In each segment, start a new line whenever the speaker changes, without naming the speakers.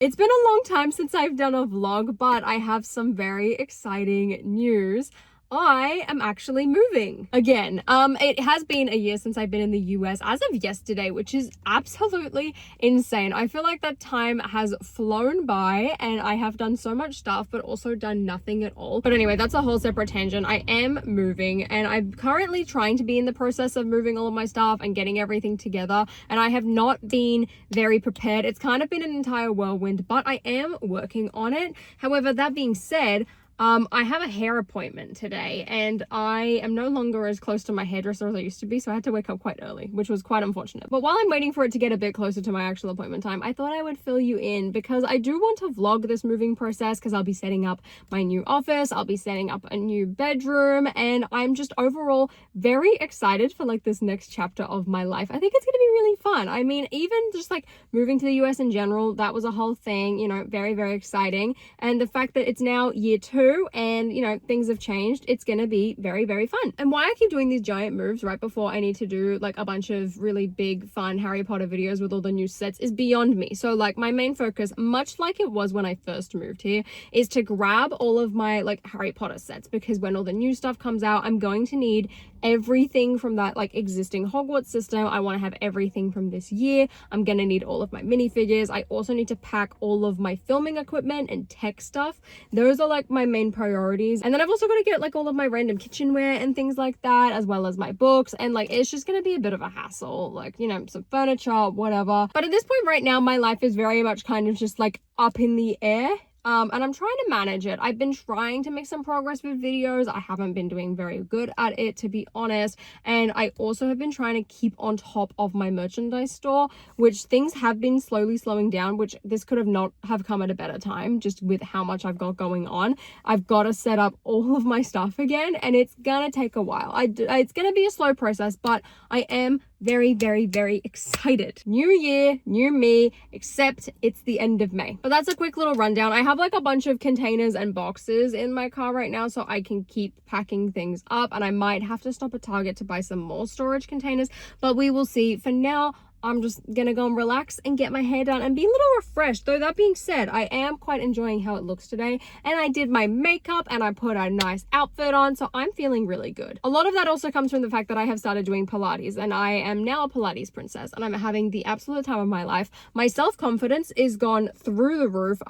It's been a long time since I've done a vlog, but I have some very exciting news. I am actually moving again. It has been a year since I've been in the US as of yesterday, which is absolutely insane. I feel like that time has flown by and I have done so much stuff, but also done nothing at all. But anyway, that's a whole separate tangent. I am moving and I'm currently trying to be in the process of moving all of my stuff and getting everything together. And I have not been very prepared. It's kind of been an entire whirlwind, but I am working on it. However, that being said, I have a hair appointment today and I am no longer as close to my hairdresser as I used to be, so I had to wake up quite early, which was quite unfortunate. But while I'm waiting for it to get a bit closer to my actual appointment time, I thought I would fill you in because I do want to vlog this moving process because I'll be setting up my new office, I'll be setting up a new bedroom, and I'm just overall very excited for like this next chapter of my life. I think it's going to be really fun. I mean, even just like moving to the US in general, that was a whole thing, you know, very, very exciting. And the fact that it's now year 2 and you know things have changed, it's gonna be very, very fun. And why I keep doing these giant moves right before I need to do like a bunch of really big fun Harry Potter videos with all the new sets is beyond me. So like my main focus, much like it was when I first moved here, is to grab all of my like Harry Potter sets, because when all the new stuff comes out, I'm going to need everything from that like existing Hogwarts system. I want to have everything from this year. I'm gonna need all of my minifigures. I also need to pack all of my filming equipment and tech stuff. Those are like my main priorities. And then I've also got to get like all of my random kitchenware and things like that, as well as my books. And like it's just gonna be a bit of a hassle, like, you know, some furniture, whatever. But at this point right now, my life is very much kind of just like up in the air. And I'm trying to manage it. I've been trying to make some progress with videos. I haven't been doing very good at it, to be honest. And I also have been trying to keep on top of my merchandise store, which things have been slowly slowing down, which this could have not have come at a better time, just with how much I've got going on. I've got to set up all of my stuff again, and it's gonna take a while. It's gonna be a slow process, but I am very, very, very excited. New year, new me, except it's the end of May. But that's a quick little rundown. I have like a bunch of containers and boxes in my car right now so I can keep packing things up, and I might have to stop at Target to buy some more storage containers, but we will see. For now, I'm just gonna go and relax and get my hair done and be a little refreshed. Though that being said, I am quite enjoying how it looks today, and I did my makeup and I put a nice outfit on, so I'm feeling really good. A lot of that also comes from the fact that I have started doing Pilates, and I am now a Pilates princess, and I'm having the absolute time of my life. My self-confidence is gone through the roof.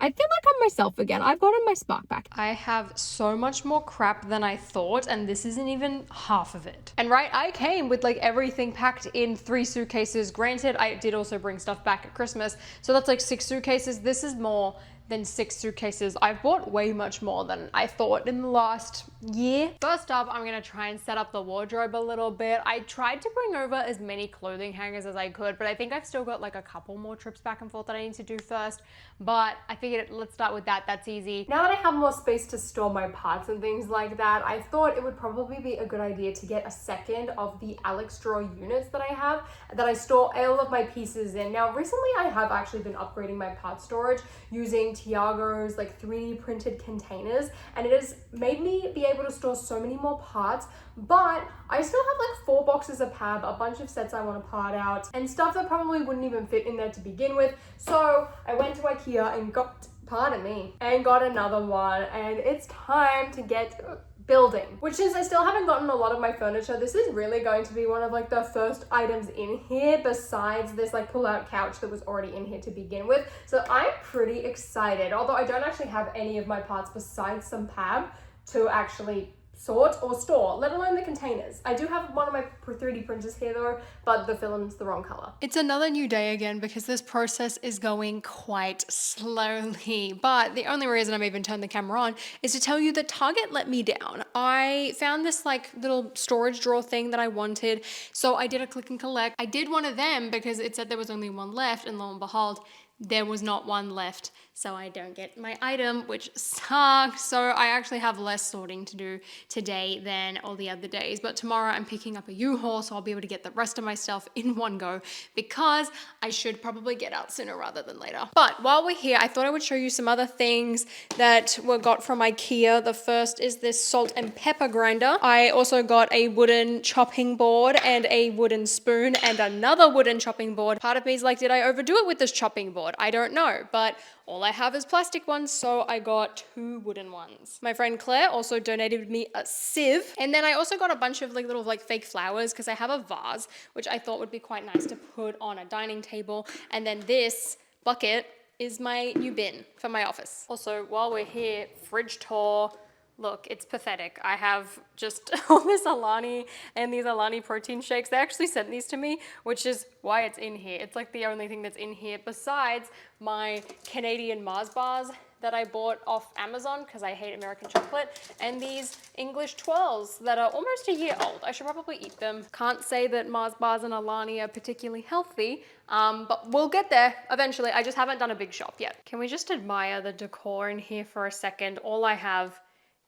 I feel like I'm myself again. I've gotten my spark back. I have so much more crap than I thought, and this isn't even half of it. And right, I came with like everything packed in 3 suitcases. Granted, I did also bring stuff back at Christmas, so that's like 6 suitcases. This is more than 6 suitcases. I've bought way much more than I thought in the last year. First up, I'm gonna try and set up the wardrobe a little bit. I tried to bring over as many clothing hangers as I could, but I think I've still got like a couple more trips back and forth that I need to do first. But I figured let's start with that. That's easy. Now that I have more space to store my parts and things like that, I thought it would probably be a good idea to get a second of the Alex drawer units that I have, that I store all of my pieces in. Now, recently I have actually been upgrading my part storage using Tiago's like 3D printed containers, and it has made me be able to store so many more parts, but I still have like 4 boxes of PAB, a bunch of sets I want to part out, and stuff that probably wouldn't even fit in there to begin with. So I went to IKEA and got another one, and it's time to get building. Which is, I still haven't gotten a lot of my furniture. This is really going to be one of like the first items in here, besides this like pull-out couch that was already in here to begin with. So I'm pretty excited, although I don't actually have any of my parts besides some PAB to actually sort or store, let alone the containers. I do have one of my 3D printers here though, but the film's the wrong color. It's another new day again because this process is going quite slowly, but the only reason I'm even turned the camera on is to tell you that Target let me down. I found this like little storage drawer thing that I wanted, so I did a click and collect. I did one of them because it said there was only one left, and lo and behold, there was not one left, so I don't get my item, which sucks. So I actually have less sorting to do today than all the other days, but tomorrow I'm picking up a U-Haul, so I'll be able to get the rest of my stuff in one go, because I should probably get out sooner rather than later. But while we're here, I thought I would show you some other things that were got from IKEA. The first is this salt and pepper grinder. I also got a wooden chopping board and a wooden spoon and another wooden chopping board. Part of me is like, did I overdo it with this chopping board? what? I don't know, but all I have is plastic ones, so I got 2 wooden ones. My friend Claire also donated me a sieve, and then I also got a bunch of like little like fake flowers because I have a vase, which I thought would be quite nice to put on a dining table. And then this bucket is my new bin for my office. Also, while we're here, fridge tour. Look, it's pathetic. I have just all this Alani and these Alani protein shakes. They actually sent these to me, which is why it's in here. It's like the only thing that's in here besides my Canadian Mars bars that I bought off Amazon because I hate American chocolate, and these English twirls that are almost a year old. I should probably eat them. Can't say that Mars bars and Alani are particularly healthy, but we'll get there eventually. I just haven't done a big shop yet. Can we just admire the decor in here for a second? All I have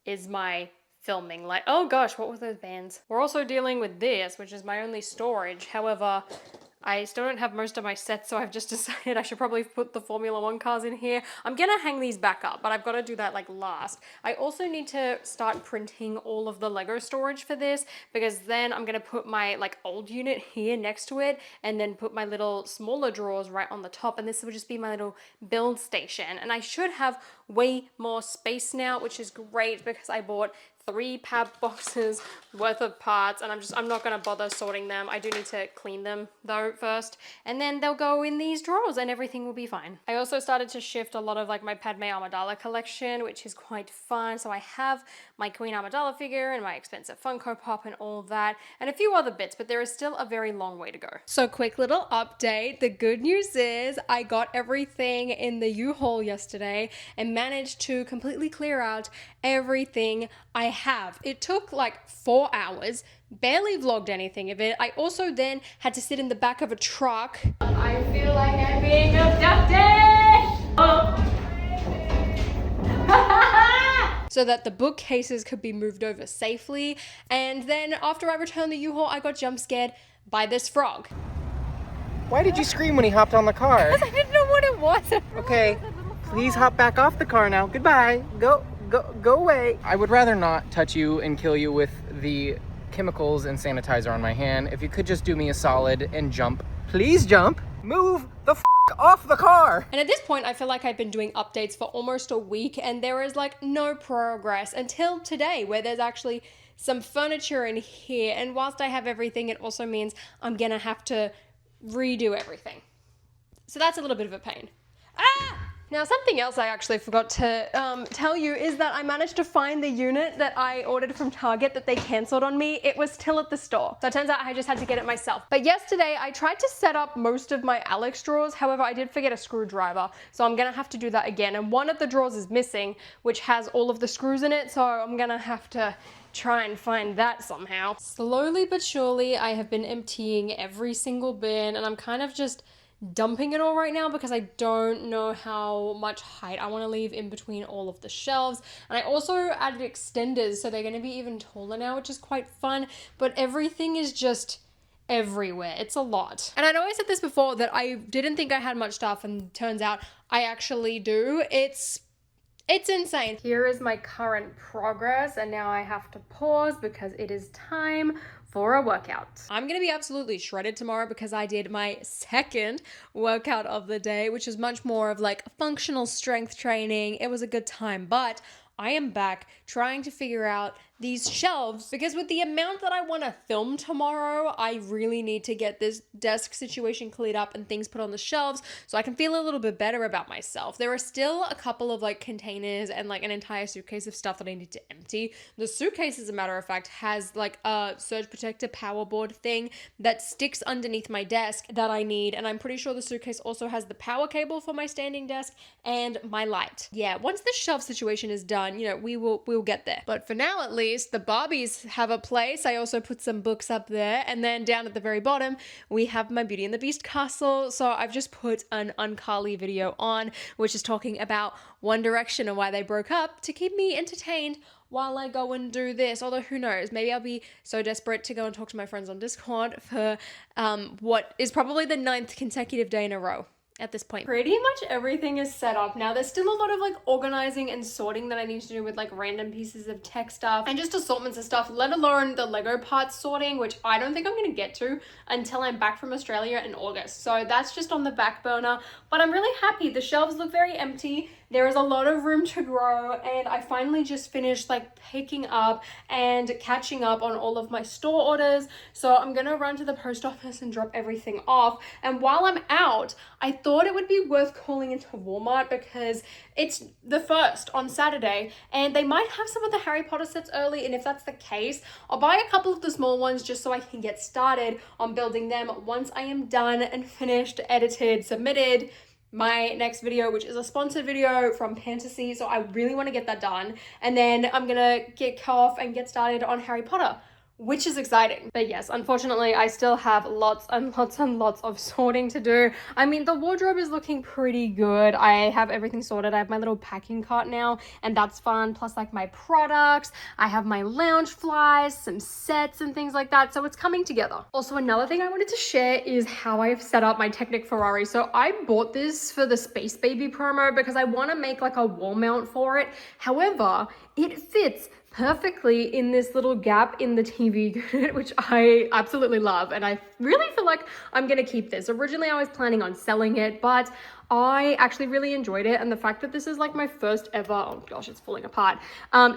is my filming light. Oh gosh, what were those bands? We're also dealing with this, which is my only storage. However, I still don't have most of my sets, so I've just decided I should probably put the Formula One cars in here. I'm gonna hang these back up, but I've got to do that like last. I also need to start printing all of the Lego storage for this, because then I'm gonna put my like old unit here next to it, and then put my little smaller drawers right on the top, and this will just be my little build station. And I should have way more space now, which is great because I bought 3 pab boxes worth of parts, and I'm not gonna bother sorting them. I do need to clean them though first, and then they'll go in these drawers and everything will be fine. I also started to shift a lot of like my Padme Amidala collection, which is quite fun. So I have my Queen Amidala figure and my expensive Funko Pop and all that, and a few other bits, but there is still a very long way to go. So quick little update. The good news is I got everything in the U-Haul yesterday and managed to completely clear out everything I have. It took like 4 hours, barely vlogged anything of it. I also then had to sit in the back of a truck. I feel like I'm being abducted! So that the bookcases could be moved over safely. And then after I returned the U-Haul, I got jump scared by this frog.
Why did you scream when he hopped on the car?
Because I didn't know what it was.
Okay, please hop back off the car now. Goodbye. Go away. I would rather not touch you and kill you with the chemicals and sanitizer on my hand. If you could just do me a solid and jump. Please jump. Move the f off the car.
And at this point, I feel like I've been doing updates for almost a week, and there is like no progress until today, where there's actually some furniture in here. And whilst I have everything, it also means I'm gonna have to redo everything. So that's a little bit of a pain. Ah! Now, something else I actually forgot to tell you is that I managed to find the unit that I ordered from Target that they canceled on me. It was still at the store. So it turns out I just had to get it myself. But yesterday I tried to set up most of my Alex drawers. However, I did forget a screwdriver. So I'm gonna have to do that again. And one of the drawers is missing, which has all of the screws in it. So I'm gonna have to try and find that somehow. Slowly but surely, I have been emptying every single bin, and I'm kind of just dumping it all right now because I don't know how much height I want to leave in between all of the shelves. And I also added extenders, so they're going to be even taller now, which is quite fun, but everything is just everywhere. It's a lot. And I know I said this before, that I didn't think I had much stuff, and turns out I actually do. It's insane. Here is my current progress, and now I have to pause because it is time for a workout. I'm gonna be absolutely shredded tomorrow because I did my second workout of the day, which is much more of like functional strength training. It was a good time, but I am back trying to figure out these shelves, because with the amount that I want to film tomorrow, I really need to get this desk situation cleared up and things put on the shelves so I can feel a little bit better about myself. There are still a couple of like containers and like an entire suitcase of stuff that I need to empty. The suitcase, as a matter of fact, has like a surge protector power board thing that sticks underneath my desk that I need, and I'm pretty sure the suitcase also has the power cable for my standing desk and my light. Yeah, once the shelf situation is done, you know, we'll get there. But for now, at least, the Barbies have a place. I also put some books up there, and then down at the very bottom we have my Beauty and the Beast castle. So I've just put an UnCarly video on, which is talking about One Direction and why they broke up, to keep me entertained while I go and do this. Although who knows, maybe I'll be so desperate to go and talk to my friends on Discord for what is probably the 9th consecutive day in a row at this point. Pretty much everything is set up now. There's still a lot of like organizing and sorting that I need to do with like random pieces of tech stuff and just assortments of stuff, let alone the Lego parts sorting, which I don't think I'm gonna get to until I'm back from Australia in August. So that's just on the back burner, but I'm really happy. The shelves look very empty. There is a lot of room to grow, and I finally just finished like picking up and catching up on all of my store orders. So I'm gonna run to the post office and drop everything off. And while I'm out, I thought it would be worth calling into Walmart because it's the 1st on Saturday and they might have some of the Harry Potter sets early. And if that's the case, I'll buy a couple of the small ones just so I can get started on building them once I am done and finished, edited, submitted my next video, which is a sponsored video from Fantasy. So I really want to get that done. And then I'm gonna get off and get started on Harry Potter, which is exciting. But yes, unfortunately, I still have lots and lots and lots of sorting to do. I mean, the wardrobe is looking pretty good. I have everything sorted. I have my little packing cart now, and that's fun. Plus, like, my products. I have my lounge flies, some sets and things like that. So it's coming together. Also, another thing I wanted to share is how I've set up my Technic Ferrari. So I bought this for the Space Baby promo because I want to make like a wall mount for it. However, it fits perfectly in this little gap in the TV unit, which I absolutely love. And I really feel like I'm gonna keep this. Originally, I was planning on selling it, but I actually really enjoyed it. And the fact that this is like my first ever, oh gosh, it's falling apart,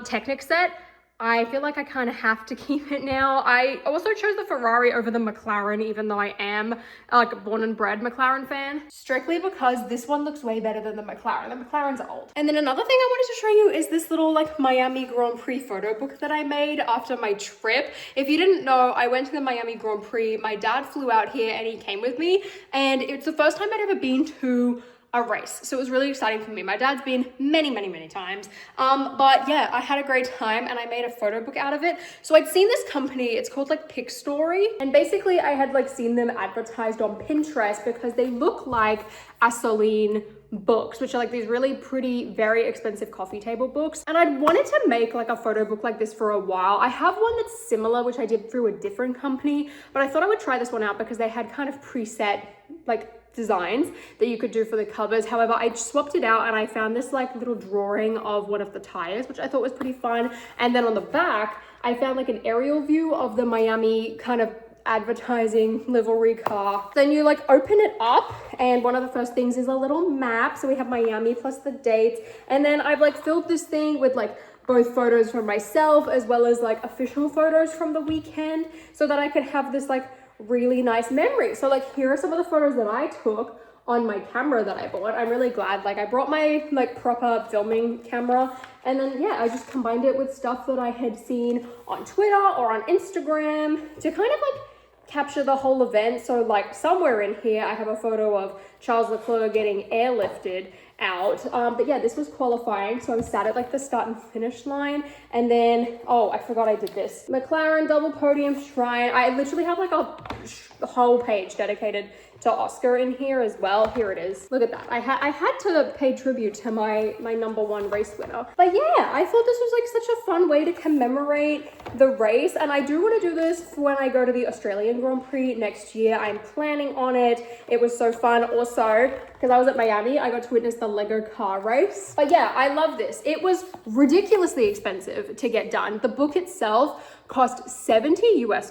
Technic set, I feel like I kind of have to keep it now. I also chose the Ferrari over the McLaren, even though I am like a born and bred McLaren fan, strictly because this one looks way better than the McLaren. The McLaren's old. And then another thing I wanted to show you is this little like Miami Grand Prix photo book that I made after my trip. If you didn't know, I went to the Miami Grand Prix. My dad flew out here and he came with me, and it's the first time I'd ever been to a race. So it was really exciting for me. My dad's been many times. But yeah, I had a great time and I made a photo book out of it. So I'd seen this company, it's called like Pick Story. And basically I had like seen them advertised on Pinterest because they look like Assouline books, which are like these really pretty, very expensive coffee table books. And I'd wanted to make like a photo book like this for a while. I have one that's similar, which I did through a different company, but I thought I would try this one out because they had kind of preset like designs that you could do for the covers. However, I swapped it out and I found this like little drawing of one of the tires, which I thought was pretty fun. And then on the back, I found like an aerial view of the Miami kind of advertising livery car. Then you like open it up and one of the first things is a little map. So we have Miami plus the dates. And then I've like filled this thing with like both photos from myself as well as like official photos from the weekend so that I could have this like really nice memory. So like here are some of the photos that I took on my camera that I bought. I'm really glad, like I brought my like proper filming camera, and then yeah, I just combined it with stuff that I had seen on Twitter or on Instagram to kind of like capture the whole event. So like somewhere in here I have a photo of Charles Leclerc getting airlifted out, but yeah, this was qualifying, so I was sat at like the start and finish line. And then oh, I forgot I did this McLaren double podium shrine. I literally have like a whole page dedicated to Oscar in here as well. Here it is. Look at that. I had to pay tribute to my #1 race winner. But yeah, I thought this was like such a fun way to commemorate the race, and I do want to do this for when I go to the Australian Grand Prix next year. I'm planning on it. It was so fun. Also, because I was at Miami, I got to witness the Lego car race. But yeah, I love this. It was ridiculously expensive to get done. The book itself cost $70 US,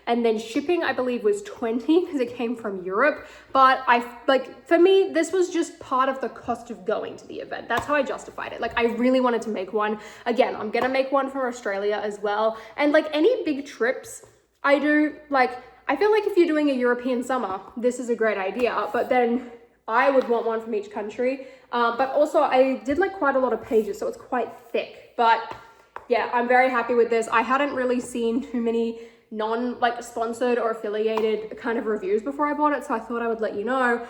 and then shipping I believe was 20 because it came from Europe. But I like, for me, this was just part of the cost of going to the event. That's how I justified it. Like I really wanted to make one. Again, I'm gonna make one for Australia as well. And like any big trips I do, like I feel like if you're doing a European summer, this is a great idea, but then I would want one from each country. But also I did like quite a lot of pages, so it's quite thick. But yeah, I'm very happy with this. I hadn't really seen too many like sponsored or affiliated kind of reviews before I bought it, so I thought I would let you know.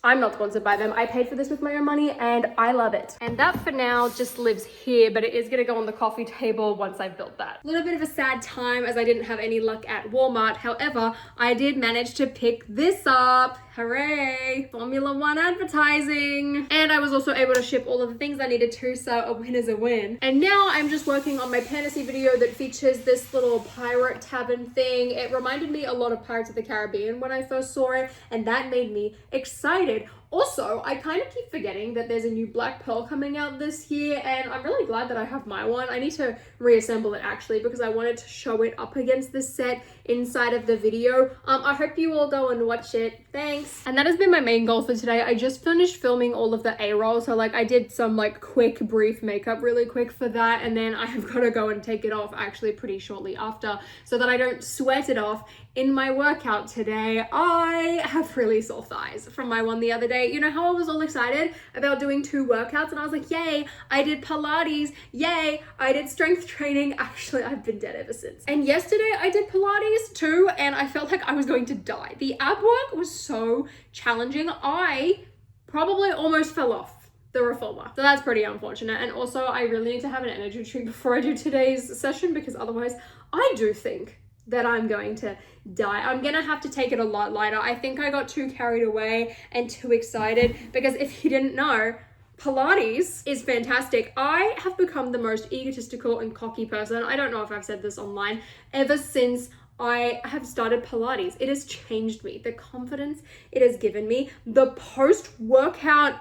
I'm not sponsored by them. I paid for this with my own money and I love it. And that for now just lives here, but it is gonna go on the coffee table once I've built that. A little bit of a sad time as I didn't have any luck at Walmart. However, I did manage to pick this up. Hooray! Formula One advertising. And I was also able to ship all of the things I needed to, so a win is a win. And now I'm just working on my fantasy video that features this little pirate tavern thing. It reminded me a lot of Pirates of the Caribbean when I first saw it, and that made me excited. Also, I kind of keep forgetting that there's a new Black Pearl coming out this year, and I'm really glad that I have my one. I need to reassemble it actually because I wanted to show it up against the set inside of the video. I hope you all go and watch it. Thanks. And that has been my main goal for today. I just finished filming all of the A-roll, so like I did some like quick brief makeup really quick for that, and then I have got to go and take it off actually pretty shortly after so that I don't sweat it off in my workout today. I have really sore thighs from my one the other day. You know how I was all excited about doing 2 workouts and I was like, yay, I did Pilates, yay, I did strength training. Actually, I've been dead ever since. And yesterday I did Pilates too, and I felt like I was going to die. The ab work was so challenging. I probably almost fell off the reformer. So that's pretty unfortunate. And also I really need to have an energy drink before I do today's session because otherwise I do think that I'm going to die. I'm gonna have to take it a lot lighter. I think I got too carried away and too excited because if you didn't know, Pilates is fantastic. I have become the most egotistical and cocky person, I don't know if I've said this online, ever since I have started Pilates. It has changed me. The confidence it has given me, the post-workout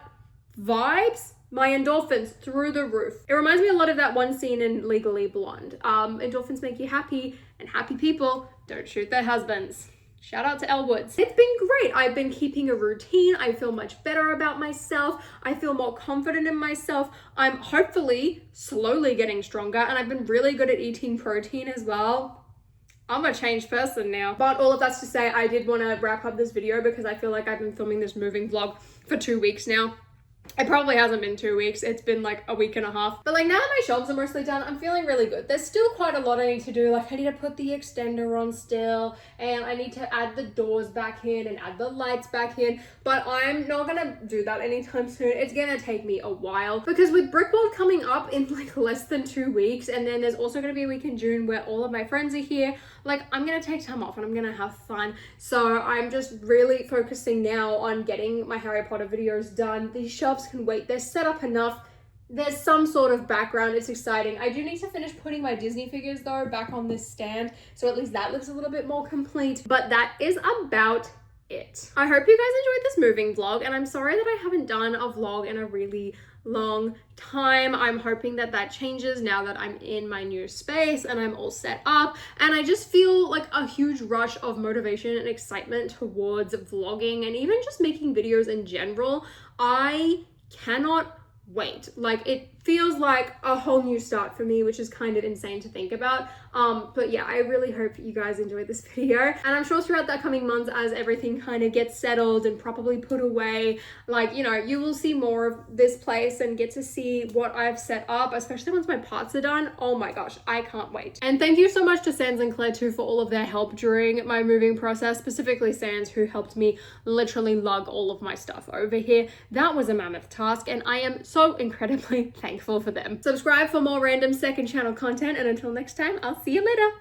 vibes, my endorphins through the roof. It reminds me a lot of that one scene in Legally Blonde. Endorphins make you happy, and happy people don't shoot their husbands. Shout out to Elle Woods. It's been great. I've been keeping a routine. I feel much better about myself. I feel more confident in myself. I'm hopefully slowly getting stronger, and I've been really good at eating protein as well. I'm a changed person now. But all of that's to say, I did want to wrap up this video because I feel like I've been filming this moving vlog for 2 weeks now. It probably hasn't been 2 weeks. It's been like a week and a half. But like now that my shelves are mostly done, I'm feeling really good. There's still quite a lot I need to do. Like I need to put the extender on still, and I need to add the doors back in and add the lights back in. But I'm not gonna do that anytime soon. It's gonna take me a while because with Brickworld coming up in like less than 2 weeks, and then there's also gonna be a week in June where all of my friends are here, like I'm gonna take time off and I'm gonna have fun. So I'm just really focusing now on getting my Harry Potter videos done. These shelves can wait. They're set up enough. There's some sort of background. It's exciting. I do need to finish putting my Disney figures though back on this stand, so at least that looks a little bit more complete. But that is about it. I hope you guys enjoyed this moving vlog, and I'm sorry that I haven't done a vlog in a really long time. I'm hoping that that changes now that I'm in my new space and I'm all set up, and I just feel like a huge rush of motivation and excitement towards vlogging and even just making videos in general. I cannot wait. Like it feels like a whole new start for me, which is kind of insane to think about. But yeah, I really hope you guys enjoyed this video, and I'm sure throughout the coming months as everything kind of gets settled and properly put away, like, you know, you will see more of this place and get to see what I've set up, especially once my parts are done. Oh my gosh, I can't wait. And thank you so much to Sans and Claire too for all of their help during my moving process, specifically Sans, who helped me literally lug all of my stuff over here. That was a mammoth task, and I am so incredibly thankful for them. Subscribe for more random second channel content, and until next time, I'll see you later.